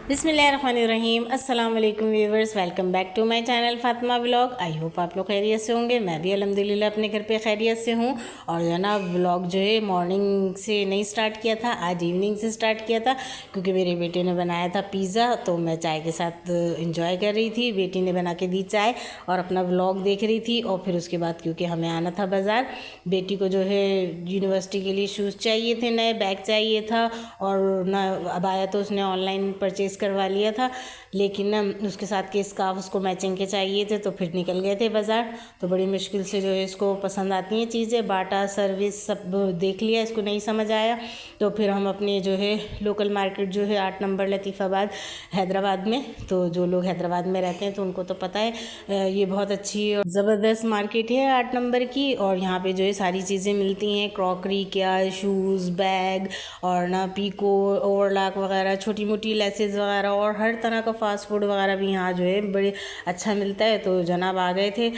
बिस्मिल्लाहिर्रहमानिर्रहीम। अस्सलाम वालेकुम viewers, welcome back to my channel Fatima vlog. I hope आप लोग खैरियत से होंगे। मैं भी अल्हम्दुलिल्लाह अपने घर पे खैरियत से हूँ। और जो ना व्लॉग जो है मॉर्निंग से नहीं स्टार्ट किया था, आज इवनिंग से स्टार्ट किया था, क्योंकि मेरे बेटे ने बनाया था पिज़्ज़ा, तो मैं चाय के साथ इंजॉय कर रही थी। बेटी ने बना के दी चाय और अपना व्लॉग देख रही थी। और फिर उसके बाद क्योंकि हमें आना था बाज़ार, बेटी को जो है यूनिवर्सिटी के लिए शूज़ चाहिए थे, नए बैग चाहिए था, और ना अबाया तो उसने ऑनलाइन परचेज़ करवा लिया था, लेकिन ना उसके साथ के स्कार्फ उसको मैचिंग के चाहिए थे, तो फिर निकल गए थे बाज़ार। तो बड़ी मुश्किल से जो है इसको पसंद आती हैं चीज़ें, बाटा सर्विस सब देख लिया, इसको नहीं समझ आया, तो फिर हम अपने जो है लोकल मार्केट जो है 8 नंबर लतीफ़ाबाद हैदराबाद में, तो जो लोग हैदराबाद में रहते हैं तो उनको तो पता है ये बहुत अच्छी और ज़बरदस्त मार्केट है 8 नंबर की। और यहाँ पे जो है सारी चीज़ें मिलती हैं, क्रॉकरी क्या, शूज़, बैग और ना पीको, ओवरलॉक वगैरह, छोटी मोटी लेसेस वगैरह, और हर तरह का फ़ास्ट फूड वगैरह भी यहाँ जो है बड़े अच्छा मिलता है। तो जनाब आ गए थे,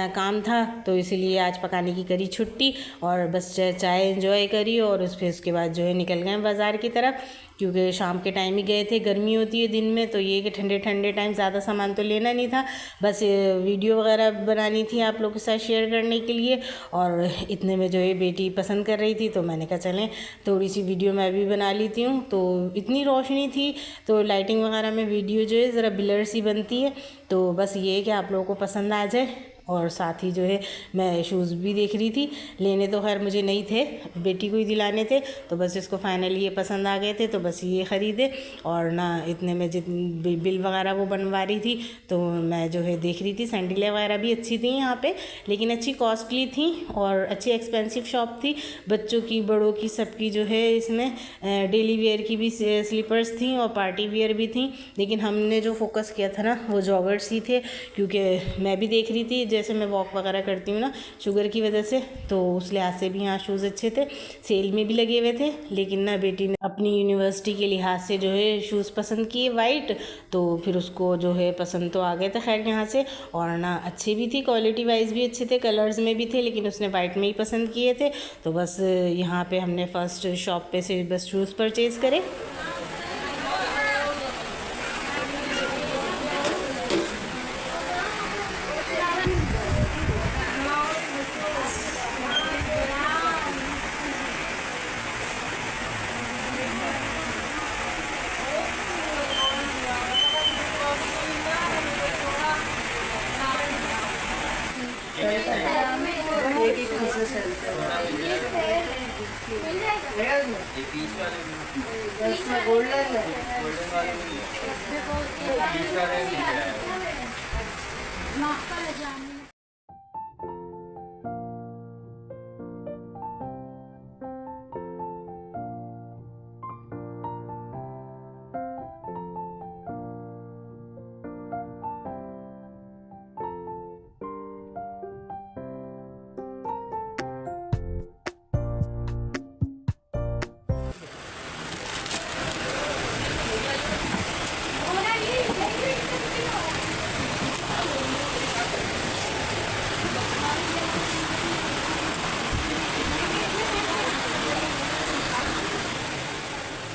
काम था तो इसीलिए आज पकाने की करी छुट्टी, और बस चाय एंजॉय करी, और फिर उसके बाद जो है निकल गए बाज़ार की तरफ, क्योंकि शाम के टाइम ही गए थे। गर्मी होती है दिन में, तो ये कि ठंडे ठंडे टाइम ज़्यादा सामान तो लेना नहीं था, बस वीडियो वगैरह बनानी थी आप लोगों के साथ शेयर करने के लिए। और इतने में जो है बेटी पसंद कर रही थी, तो मैंने कहा चलें थोड़ी सी वीडियो मैं भी बना लेती हूँ। तो इतनी रोशनी थी तो लाइटिंग वगैरह में वीडियो जो है ज़रा ब्लर सी बनती है, तो बस ये है कि आप लोगों को पसंद आ जाए। और साथ ही जो है मैं शूज़ भी देख रही थी, लेने तो खैर मुझे नहीं थे, बेटी को ही दिलाने थे, तो बस इसको फाइनली ये पसंद आ गए थे, तो बस ये ख़रीदे। और ना इतने में जितनी बिल वगैरह वो बनवा रही थी, तो मैं जो है देख रही थी। सैंडलें वगैरह भी अच्छी थी यहाँ पे, लेकिन अच्छी कॉस्टली थी और अच्छी एक्सपेंसिव शॉप थी, बच्चों की बड़ों की सबकी जो है इसमें डेली वेयर की भी स्लीपर्स थी और पार्टी वेयर भी थी। लेकिन हमने जो फोकस किया था ना वो जॉगर्स ही थे, क्योंकि मैं भी देख रही थी, जैसे मैं वॉक वगैरह करती हूँ ना शुगर की वजह से, तो उस लिहाज से भी यहाँ शूज़ अच्छे थे, सेल में भी लगे हुए थे। लेकिन ना बेटी ने अपनी यूनिवर्सिटी के लिहाज से जो है शूज़ पसंद किए वाइट, तो फिर उसको जो है पसंद तो आ गए थे खैर यहाँ से, और ना अच्छे भी थी, क्वालिटी वाइज भी अच्छे थे, कलर्स में भी थे, लेकिन उसने वाइट में ही पसंद किए थे। तो बस यहाँ पे हमने फ़र्स्ट शॉप पे से बस शूज़ परचेज़ करे।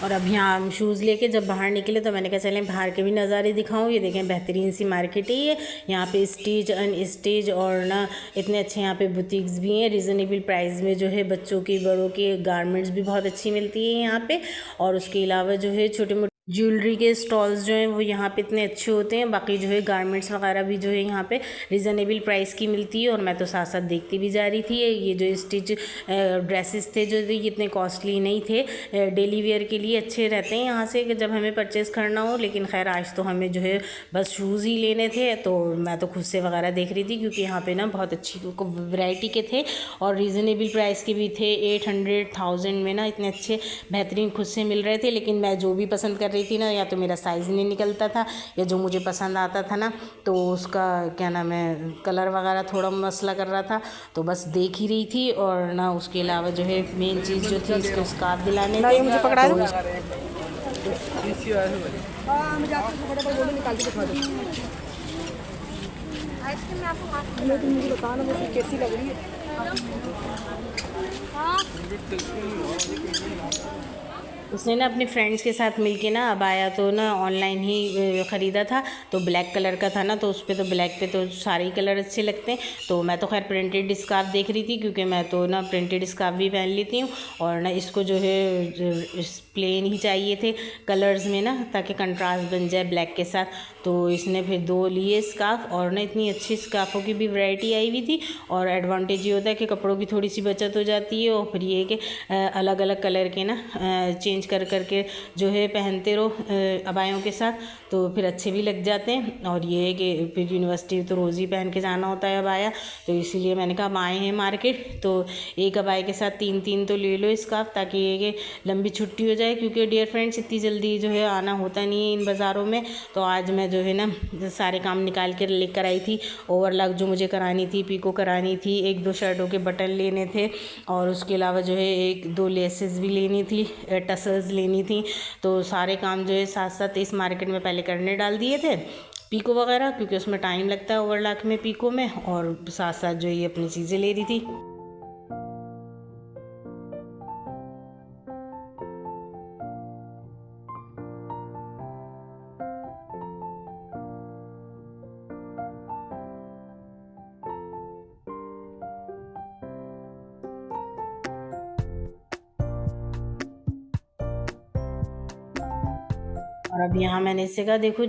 और अब यहाँ हम शूज़ लेके जब बाहर निकले, तो मैंने कहा चलें बाहर के भी नज़ारे दिखाऊँ। ये देखें बेहतरीन सी मार्केट है ये, यहाँ पे स्टेज अनस्टेज और ना इतने अच्छे यहाँ पे बुटीक्स भी हैं, रिजनेबल प्राइस में जो है बच्चों की बड़ों की गारमेंट्स भी बहुत अच्छी मिलती है यहाँ पे। और उसके अलावा जो है छोटे मोटे ज्वेलरी के स्टॉल्स जो हैं वो यहाँ पे इतने अच्छे होते हैं। बाकी जो है गारमेंट्स वगैरह भी जो है यहाँ पे रिजनेबल प्राइस की मिलती है। और मैं तो साथ साथ देखती भी जा रही थी, ये जो स्टिच ड्रेसेस थे जो ये इतने कॉस्टली नहीं थे, डेली वेयर के लिए अच्छे रहते हैं यहाँ से कि जब हमें परचेज़ करना हो। लेकिन खैर आज तो हमें जो है बस शूज़ ही लेने थे, तो मैं तो खुद से वगैरह देख रही थी, क्योंकि यहाँ पर ना बहुत अच्छी वैरायटी के थे और रीज़नेबल प्राइस के भी थे। 800-1000 में ना इतने अच्छे बेहतरीन खुद से मिल रहे थे। लेकिन मैं जो भी पसंद कर रही थी ना, या तो मेरा साइज़ नहीं निकलता था, या जो मुझे पसंद आता था ना तो उसका क्या नाम है कलर वगैरह थोड़ा मसला कर रहा था, तो बस देख ही रही थी। और ना उसके अलावा जो है मेन चीज़ जो थी इसको स्कार्फ दिलाने थे। मुझे पकड़ा दो मुझे बताना मुझे कैसी लग रही है। उसने ना अपने फ्रेंड्स के साथ मिलके ना अबाया तो ना ऑनलाइन ही ख़रीदा था, तो ब्लैक कलर का था ना, तो उस पर तो ब्लैक पे तो सारे ही कलर अच्छे लगते हैं। तो मैं तो खैर प्रिंटेड स्कार्फ देख रही थी, क्योंकि मैं तो ना प्रिंटेड स्कार्फ भी पहन लेती हूँ, और ना इसको जो है प्लेन ही चाहिए थे कलर्स में ना, ताकि कंट्रास्ट बन जाए ब्लैक के साथ। तो इसने फिर 2 लिए स्कार्फ, और ना इतनी अच्छी स्कार्फ़ों की भी वैरायटी आई हुई थी। और एडवांटेज ये होता है कि कपड़ों की थोड़ी सी बचत हो जाती है, और फिर ये है कि अलग अलग कलर के ना चेंज कर करके जो है पहनते रहो अबायों के साथ, तो फिर अच्छे भी लग जाते हैं। और ये है कि फिर यूनिवर्सिटी तो रोज़ ही पहन के जाना होता है अबाया, तो इसीलिए मैंने कहा हम आए हैं मार्केट, तो एक अबाया के साथ 3-3 तो ले लो स्कार्फ, ताकि ये कि लंबी छुट्टी हो जाए, क्योंकि डियर फ्रेंड्स इतनी जल्दी जो है आना होता नहीं है इन बाज़ारों में। तो आज मैं जो है ना सारे काम निकाल कर लेकर आई थी। ओवरलॉक जो मुझे करानी थी, पीको करानी थी, 1-2 शर्टों के बटन लेने थे, और उसके अलावा जो है 1-2 लेसेस भी लेनी थी, टसल्स लेनी थी। तो सारे काम जो है साथ साथ इस मार्केट में पहले करने डाल दिए थे, पीको वगैरह, क्योंकि उसमें टाइम लगता है ओवरलॉक में, पीको में, और साथ साथ जो ये अपनी चीज़ें ले रही थी। और अब यहाँ मैंने इससे कहा देखो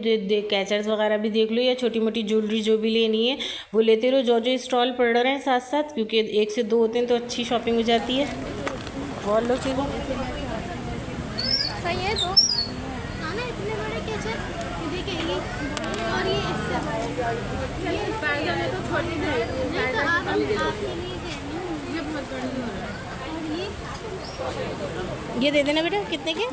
कैचर्स वगैरह भी देख लो, या छोटी मोटी ज्वेलरी जो भी लेनी है वो लेते रहो, जो जो स्टॉल पड़ रहे हैं साथ साथ, क्योंकि 1 से 2 होते हैं तो अच्छी शॉपिंग हो जाती है। और लो चीज़ों सही है तो ना इतने बड़े कैचर देखिए ये, और ये इससे ये बैगन है तो छोटी नहीं, तो आप आपके लिए ये बहुत बड़ी हो रहा है। ये दे देना बेटा, कितने के।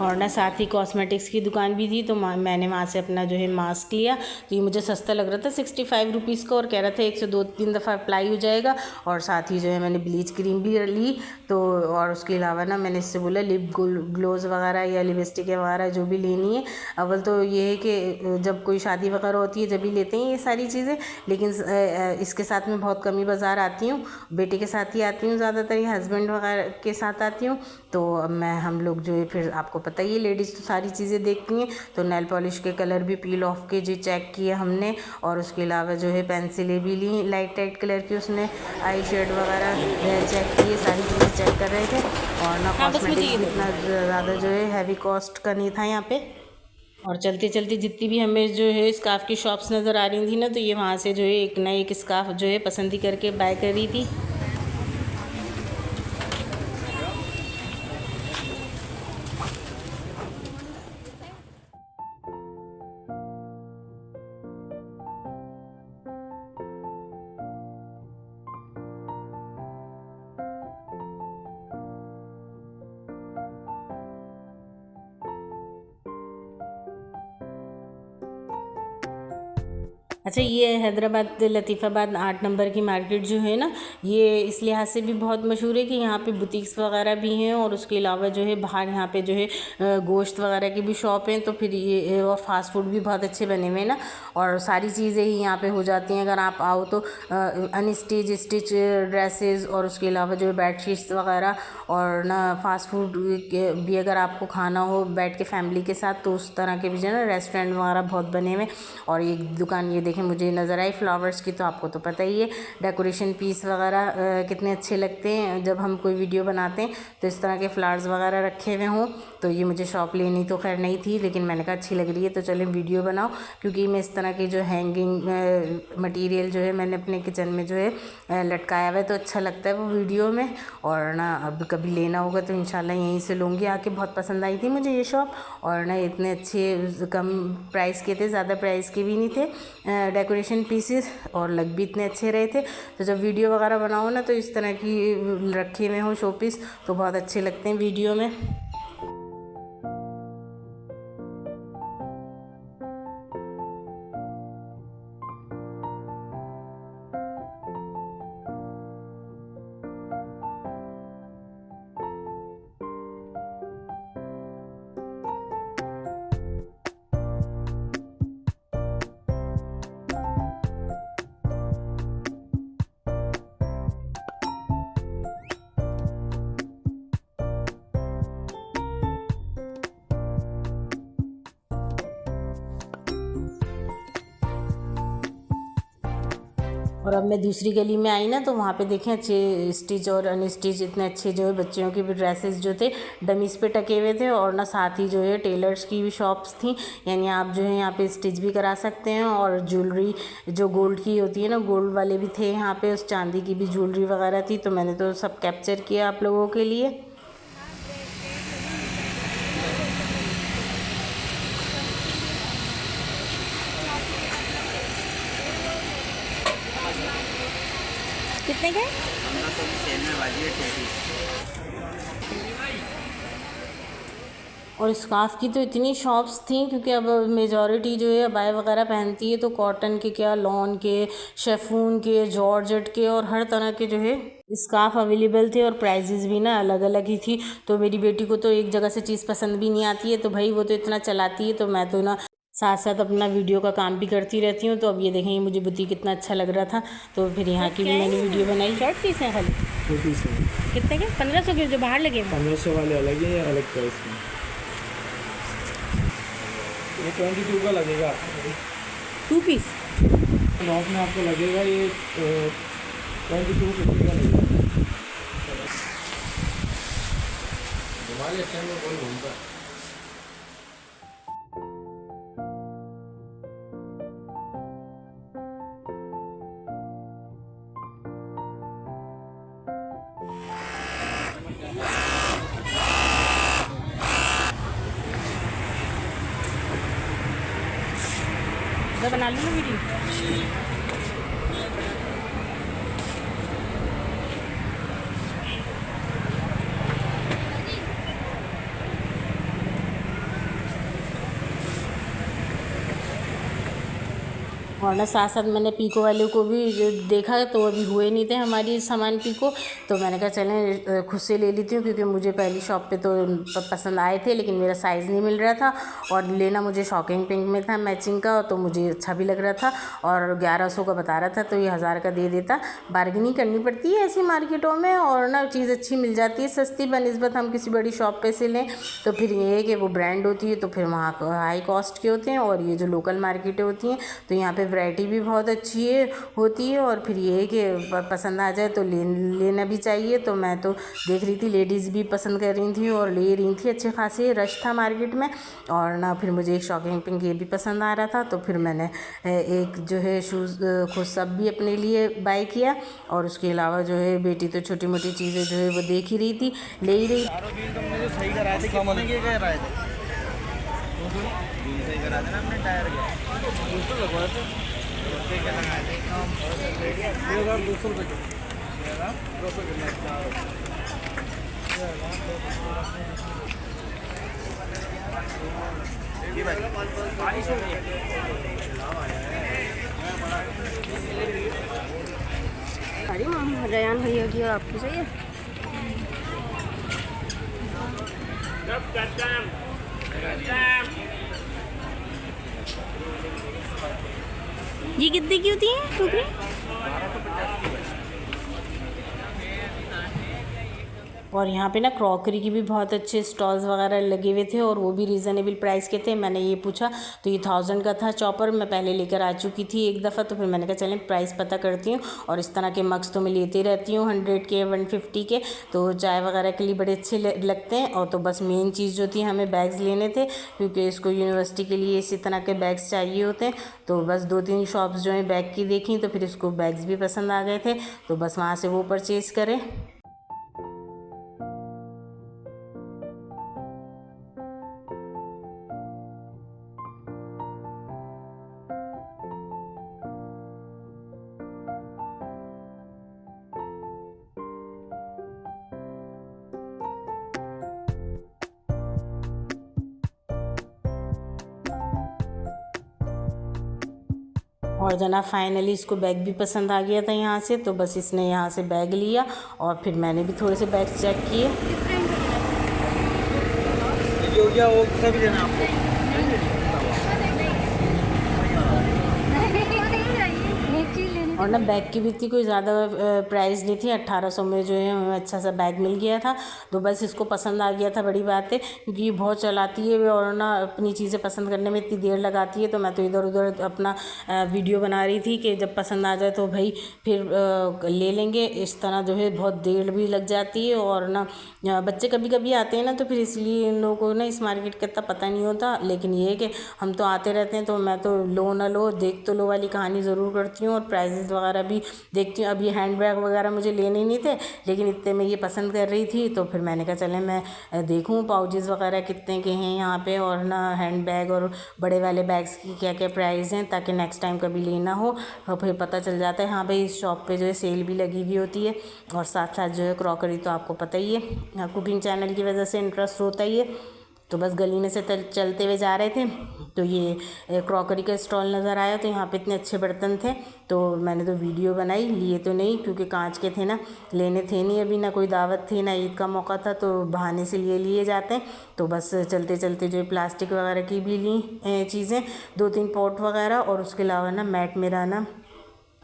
और ना साथ ही कॉस्मेटिक्स की दुकान भी थी, तो मैंने वहाँ से अपना जो है मास्क लिया, तो ये मुझे सस्ता लग रहा था 65 रुपीज़ का, और कह रहा था 1 से 2-3 दफ़ा अप्लाई हो जाएगा। और साथ ही जो है मैंने ब्लीच क्रीम भी ली, तो और उसके अलावा ना मैंने इससे बोला लिप ग्लोज वगैरह या लिपस्टिक वगैरह जो भी लेनी है। अव्वल तो ये है कि जब कोई शादी वगैरह होती है जब भी लेते हैं ये सारी चीज़ें, लेकिन इसके साथ में बहुत कम ही बाज़ार आती हूँ, बेटे के साथ ही आती हूँ ज़्यादातर, या हस्बैंड वगैरह के साथ आती हूँ। तो हम लोग जो है फिर आपको पता ही है लेडीज़ तो सारी चीज़ें देखती हैं, तो नेल पॉलिश के कलर भी पील ऑफ के जो चेक किए हमने, और उसके अलावा जो है पेंसिलें भी ली लाइट कलर की, उसने आई शेड वगैरह चेक किए, सारी चीज़ें चेक कर रहे थे। और ना कॉस्मेटिक्स भी इतना ज़्यादा जो है हैवी कॉस्ट का नहीं था यहाँ पे। और चलते चलते जितनी भी हमें जो है स्कार्फ़ की शॉप्स नज़र आ रही थी ना, तो ये वहाँ से जो है एक ना एक स्कार्फ़ जो है पसंद ही करके बाय कर रही थी। अच्छा, ये हैदराबाद लतीफ़ाबाद 8 नंबर की मार्केट जो है ना, ये इस लिहाज से भी बहुत मशहूर है कि यहाँ पे बुटीक्स वगैरह भी हैं, और उसके अलावा जो है बाहर यहाँ पे जो है गोश्त वगैरह की भी शॉप हैं, तो फिर ये और फास्ट फूड भी बहुत अच्छे बने हुए हैं ना, और सारी चीज़ें ही यहाँ पे हो जाती हैं अगर आप आओ तो। स्टिच ड्रेसेस, और उसके अलावा जो है बेडशीट्स वगैरह, और ना फास्ट फूड भी अगर आपको खाना हो बैठ के फैमिली के साथ, तो उस तरह के भी जो है ना रेस्टोरेंट वगैरह बहुत बने हुए। और एक दुकान ये देखें मुझे नज़र आई फ्लावर्स की, तो आपको तो पता ही है डेकोरेशन पीस वगैरह कितने अच्छे लगते हैं जब हम कोई वीडियो बनाते हैं, तो इस तरह के फ्लावर्स वगैरह रखे हुए हों। तो ये मुझे शॉप लेनी तो खैर नहीं थी, लेकिन मैंने कहा अच्छी लग रही है तो चले वीडियो बनाओ, क्योंकि मैं इस तरह की जो हैंगिंग मटेरियल जो है मैंने अपने किचन में जो है लटकाया हुआ है, तो अच्छा लगता है वो वीडियो में। और ना अब कभी लेना होगा तो इंशाल्लाह यहीं से लूँगी आके। बहुत पसंद आई थी मुझे ये शॉप, और ना इतने अच्छे कम प्राइस के थे, ज़्यादा प्राइस के भी नहीं थे डेकोरेशन पीसेस, और लग भी इतने अच्छे रहे थे। तो जब वीडियो वगैरह बनाओ ना, तो इस तरह की रखे हुए हों शो पीस तो बहुत अच्छे लगते हैं वीडियो में। और अब मैं दूसरी गली में आई ना, तो वहाँ पे देखें अच्छे स्टिच और अनस्टिच इतने अच्छे जो है बच्चियों के भी ड्रेसेस जो थे डमीज पे टके हुए थे, और ना साथ ही जो है टेलर्स की भी शॉप्स थी, यानी आप जो है यहाँ पे स्टिच भी करा सकते हैं। और ज्वेलरी जो गोल्ड की होती है ना, गोल्ड वाले भी थे यहाँ पे, उस चांदी की भी ज्वेलरी वगैरह थी, तो मैंने तो सब कैप्चर किया आप लोगों के लिए। कितने के? 1500 की सेल में बाजी है 33। और स्कार्फ की तो इतनी शॉप्स थी, क्योंकि अब मेजॉरिटी जो है अबाया वगैरह पहनती है, तो कॉटन के क्या, लॉन के, शेफून के, जॉर्जेट के, और हर तरह के जो है स्कार्फ अवेलेबल थे। और प्राइजेज़ भी ना अलग अलग ही थी। तो मेरी बेटी को तो एक जगह से चीज़ पसंद भी नहीं आती है, तो भाई वो तो इतना चलाती है, तो मैं तो ना साथ साथ अपना वीडियो का काम भी करती रहती हूँ। तो अब ये देखें, मुझे बुटीक कितना अच्छा लग रहा था, तो फिर यहाँ की भी मैंने वीडियो बनाई। शॉर्ट पीस है खाली, कितने के? 1500 के जो बाहर लगे? 1500 वाले अलग है, अलग प्राइस में। ये 22 का लगेगा आपको, 2 पीस लॉस में आपको लगेगा ये 2250 का लगेगा। तो बना लूँ वीडियो। और ना साथ साथ मैंने पीको वाले को भी जो देखा, तो अभी हुए नहीं थे हमारी सामान पीको, तो मैंने कहा चलें खुद से ले लेती हूँ, क्योंकि मुझे पहली शॉप पे तो पसंद आए थे, लेकिन मेरा साइज़ नहीं मिल रहा था, और लेना मुझे शॉकिंग पिंक में था मैचिंग का, तो मुझे अच्छा भी लग रहा था, और 1100 का बता रहा था, तो ये 1000 का दे देता। बार्गेनिंग करनी पड़ती है ऐसी मार्केटों में, और ना चीज़ अच्छी मिल जाती है सस्ती बनिस्बत हम किसी बड़ी शॉप पे से लें। तो फिर ये है कि वो ब्रांड होती है, तो फिर वहाँ हाई कॉस्ट के होते हैं, और ये जो लोकल मार्केटें होती हैं, तो यहाँ पे वैरायटी भी बहुत अच्छी है होती है। और फिर ये है कि पसंद आ जाए तो लेना भी चाहिए। तो मैं तो देख रही थी, लेडीज़ भी पसंद कर रही थी और ले रही थी, अच्छे खासे रश था मार्केट में। और ना फिर मुझे एक शॉकिंग पिंक ये भी पसंद आ रहा था, तो फिर मैंने एक जो है शूज़ खुद सब भी अपने लिए बाय किया। और उसके अलावा जो है बेटी तो छोटी मोटी चीज़ें जो है वो देख ही रही थी, ले ही रही। तुमने जो सही कराए थे, कितने के कराए थे? सही करा देना हमने टायर के 200 लगवाए थे। 200 रुपये अरे माम रयान भैया की आपकी सही है। ये कितने की होती है टोकरी? और यहाँ पे ना क्रॉकरी की भी बहुत अच्छे स्टॉल्स वगैरह लगे हुए थे, और वो भी रीज़नेबल प्राइस के थे। मैंने ये पूछा तो ये 1000 का था चॉपर, मैं पहले लेकर आ चुकी थी एक दफ़ा, तो फिर मैंने कहा चलें प्राइस पता करती हूँ। और इस तरह के मग्स तो मैं लेती रहती हूँ 100 के 150 के, तो चाय वगैरह के लिए बड़े अच्छे लगते हैं। और तो बस मेन चीज़ जो थी, हमें बैग्स लेने थे, क्योंकि इसको यूनिवर्सिटी के लिए इसी तरह के बैग्स चाहिए होते हैं। तो बस 2-3 शॉप्स जो हैं बैग की देखी, तो फिर इसको बैग्स भी पसंद आ गए थे, तो बस वहाँ से वो परचेज़ करें। और जना फाइनली इसको बैग भी पसंद आ गया था यहाँ से, तो बस इसने यहाँ से बैग लिया, और फिर मैंने भी थोड़े से बैग चेक किए। जो हो गया वो सभी देना आपको। एक चीज़ लेनी और ना बैग की भी इतनी कोई ज़्यादा प्राइस नहीं थी, 1800 में जो है हमें अच्छा सा बैग मिल गया था। तो बस इसको पसंद आ गया था, बड़ी बात है, क्योंकि ये बहुत चलाती है और ना अपनी चीज़ें पसंद करने में इतनी देर लगाती है। तो मैं तो इधर उधर अपना वीडियो बना रही थी कि जब पसंद आ जाए तो भाई फिर ले लेंगे। इस तरह जो है बहुत देर भी लग जाती है, और ना बच्चे कभी कभी आते हैं ना, तो फिर इसलिए इन लोगों को ना इस मार्केट का इतना पता नहीं होता। लेकिन ये है कि हम तो आते रहते हैं, तो मैं तो लो ना लो देख तो लो वाली कहानी ज़रूर करती हूँ, और प्राइजेस वगैरह भी देखती हूँ। अब ये हैंड बैग वगैरह मुझे लेने नहीं थे, लेकिन इतने में ये पसंद कर रही थी, तो फिर मैंने कहा चले मैं देखूँ पाउचेज़ वगैरह कितने के हैं यहाँ पे, और ना हैंड बैग और बड़े वाले बैग्स की क्या क्या प्राइस हैं, ताकि नेक्स्ट टाइम कभी लेना हो तो फिर पता चल जाता है। हाँ भाई, इस शॉप पे जो है सेल भी लगी हुई होती है, और साथ साथ जो है क्रॉकरी तो आपको पता ही है, कुकिंग चैनल की वजह से इंटरेस्ट होता ही है। तो बस गली में से चलते हुए जा रहे थे, तो ये क्रॉकरी का स्टॉल नज़र आया, तो यहाँ पे इतने अच्छे बर्तन थे, तो मैंने तो वीडियो बनाई। लिए तो नहीं, क्योंकि कांच के थे ना, लेने थे नहीं, अभी ना कोई दावत थी ना ईद का मौका था, तो बहाने से लिए जाते हैं। तो बस चलते चलते जो प्लास्टिक वगैरह की भी ली चीज़ें, 2-3 पॉट वगैरह, और उसके अलावा ना मैट मेरा ना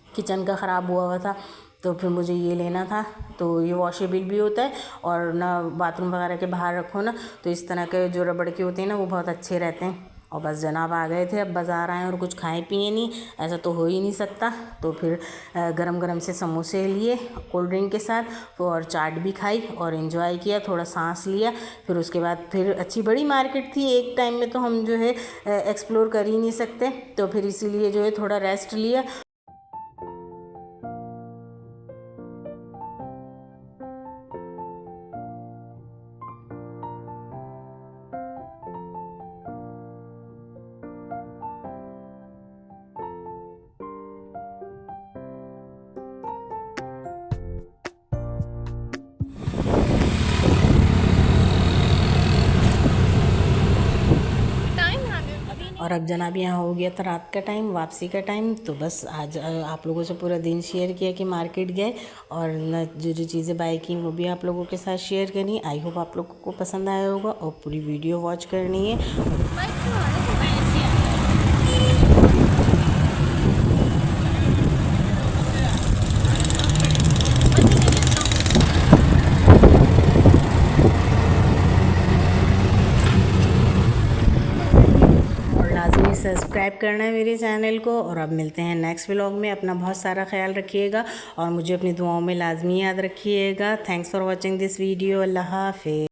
किचन का ख़राब हुआ था, तो फिर मुझे ये लेना था। तो ये वॉशेबल भी होता है, और ना बाथरूम वगैरह के बाहर रखो ना, तो इस तरह के जो रबड़ के होते हैं ना, वो बहुत अच्छे रहते हैं। और बस जनाब आ गए थे, अब बाज़ार आए और कुछ खाए पिए नहीं, ऐसा तो हो ही नहीं सकता। तो फिर गरम गरम से समोसे लिए कोल्ड ड्रिंक के साथ, और चाट भी खाई और एंजॉय किया, थोड़ा सांस लिया। फिर उसके बाद फिर अच्छी बड़ी मार्केट थी, एक टाइम में तो हम जो है एक्सप्लोर कर ही नहीं सकते, तो फिर इसीलिए जो है थोड़ा रेस्ट लिया। और अब जनाब यहाँ हो गया था रात का टाइम, वापसी का टाइम। तो बस आज आप लोगों से पूरा दिन शेयर किया कि मार्केट गए, और न जो जो चीज़ें बाय की वो भी आप लोगों के साथ शेयर करी। आई होप आप लोगों को पसंद आया होगा, और पूरी वीडियो वॉच करनी है। लाजमी सब्सक्राइब करना है मेरे चैनल को, और अब मिलते हैं नेक्स्ट व्लॉग में। अपना बहुत सारा ख्याल रखिएगा, और मुझे अपनी दुआओं में लाजमी याद रखिएगा। Thanks for watching this video. अल्लाह हाफ़िज़।